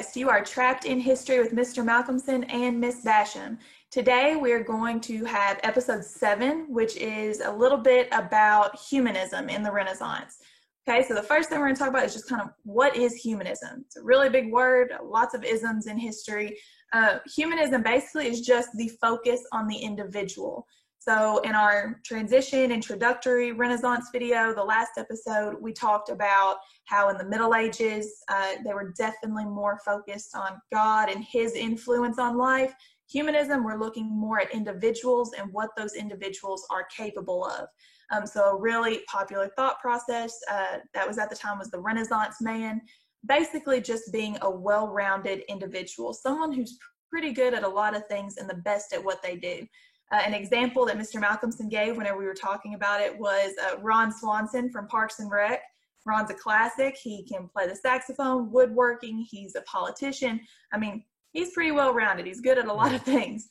podcast. You are trapped in history with Mr. Malcolmson and Miss Basham. Today we are going to have episode 7, which is a little bit about humanism in the Renaissance. Okay, so the first thing we're going to talk about is just kind of what is humanism. It's a really big word, lots of isms in history. Humanism basically is just the focus on the individual. So in our transition introductory Renaissance video, the last episode, we talked about how in the Middle Ages, they were definitely more focused on God and his influence on life. Humanism, we're looking more at individuals and what those individuals are capable of. So a really popular thought process that was at the time was the Renaissance man, basically just being a well-rounded individual, someone who's pretty good at a lot of things and the best at what they do. An example that Mr. Malcolmson gave whenever we were talking about it was Ron Swanson from Parks and Rec. Ron's a classic. He can play the saxophone, woodworking. He's a politician. I mean, he's pretty well-rounded. He's good at a lot of things.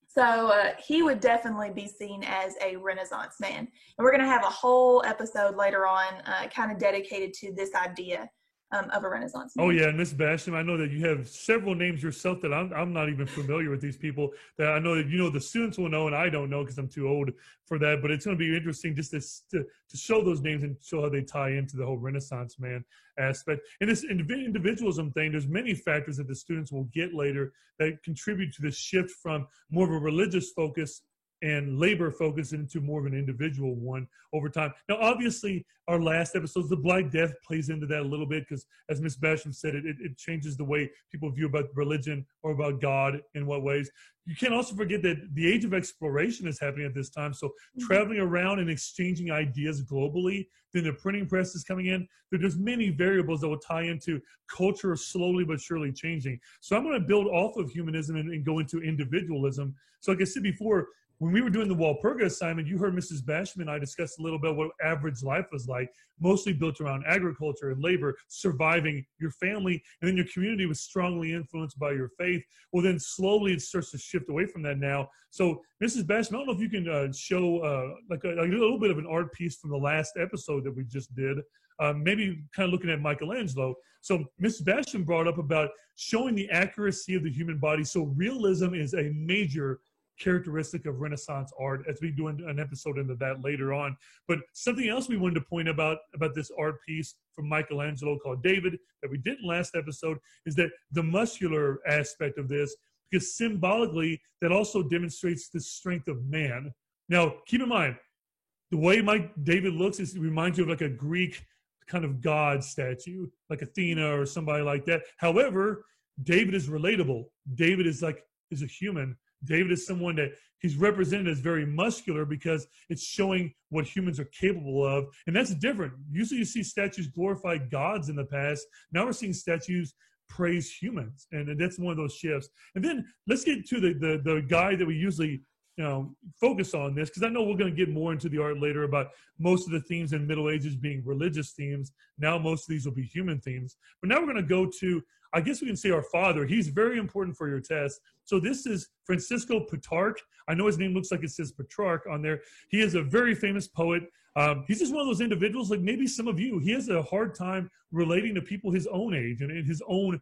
So he would definitely be seen as a Renaissance man. And we're going to have a whole episode later on kind of dedicated to this idea of a Renaissance man. Oh yeah, and Miss Basham, I know that you have several names yourself that I'm not even familiar with these people. That I know that the students will know and I don't know because I'm too old for that. But it's going to be interesting just to show those names and show how they tie into the whole Renaissance man aspect. And this individualism thing, there's many factors that the students will get later that contribute to the shift from more of a religious focus and labor focus into more of an individual one over time. Now, obviously, our last episodes, the Black Death plays into that a little bit because, as Ms. Basham said, it changes the way people view about religion or about God in what ways. You can't also forget that the age of exploration is happening at this time. So traveling around and exchanging ideas globally, then the printing press is coming in. There's many variables that will tie into culture slowly but surely changing. So I'm going to build off of humanism and go into individualism. So like I said before, when we were doing the Walpurga assignment, you heard Mrs. Basham and I discuss a little bit what average life was like, mostly built around agriculture and labor, surviving your family, and then your community was strongly influenced by your faith. Well, then slowly it starts to shift away from that now. So, Mrs. Basham, I don't know if you can show like a little bit of an art piece from the last episode that we just did, maybe kind of looking at Michelangelo. So, Mrs. Basham brought up about showing the accuracy of the human body. So, realism is a major characteristic of Renaissance art, as we do an episode into that later on. But something else we wanted to point about this art piece from Michelangelo called David that we did in last episode is that the muscular aspect of this, because symbolically that also demonstrates the strength of man. Now, keep in mind, the way David looks is, it reminds you of like a Greek kind of god statue, like Athena or somebody like that. However, David is relatable. David is a human. David is someone that he's represented as very muscular because it's showing what humans are capable of. And that's different. Usually you see statues glorify gods in the past. Now we're seeing statues praise humans. And that's one of those shifts. And then let's get to the guy that we usually focus on this, because I know we're going to get more into the art later about most of the themes in Middle Ages being religious themes. Now most of these will be human themes. But now we're going to go to, I guess we can say, our father. He's very important for your test. So this is Francisco Petrarch. I know his name looks like it says Petrarch on there. He is a very famous poet. He's just one of those individuals, like maybe some of you, he has a hard time relating to people his own age and in his own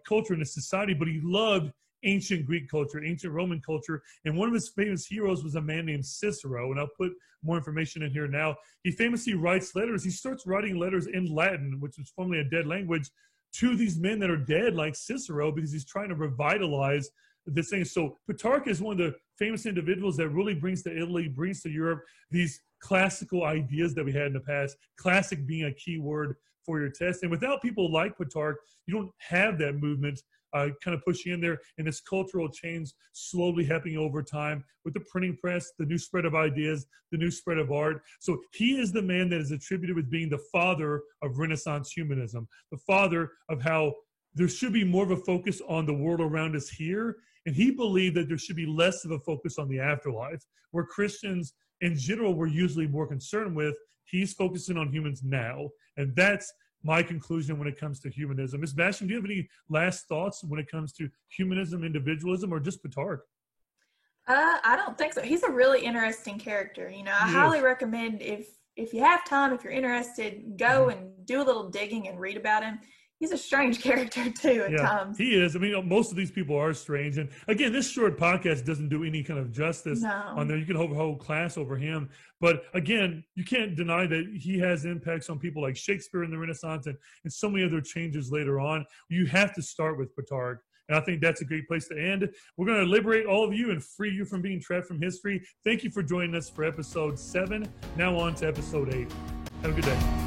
culture and his society, but he loved ancient Greek culture, ancient Roman culture. And one of his famous heroes was a man named Cicero. And I'll put more information in here now. He famously writes letters. He starts writing letters in Latin, which was formerly a dead language, to these men that are dead, like Cicero, because he's trying to revitalize this thing. So Petrarch is one of the famous individuals that really brings to Italy, brings to Europe these classical ideas that we had in the past, classic being a key word for your test. And without people like Petrarch, you don't have that movement kind of pushing in there, and this cultural change slowly happening over time with the printing press, the new spread of ideas, the new spread of art. So he is the man that is attributed with being the father of Renaissance humanism, the father of how there should be more of a focus on the world around us here. And he believed that there should be less of a focus on the afterlife, where Christians in general were usually more concerned with. He's focusing on humans now. And that's my conclusion when it comes to humanism. Ms. Basham, do you have any last thoughts when it comes to humanism, individualism, or just Petrarch? I don't think so. He's a really interesting character. I highly recommend if you have time, if you're interested, go and do a little digging and read about him. he's a strange character too at times. He is. I mean, most of these people are strange. And again, this short podcast doesn't do any kind of justice on there. You can hold a whole class over him. But again, you can't deny that he has impacts on people like Shakespeare in the Renaissance and so many other changes later on. You have to start with Plutarch. And I think that's a great place to end. We're going to liberate all of you and free you from being trapped from history. Thank you for joining us for episode 7. Now on to episode 8. Have a good day.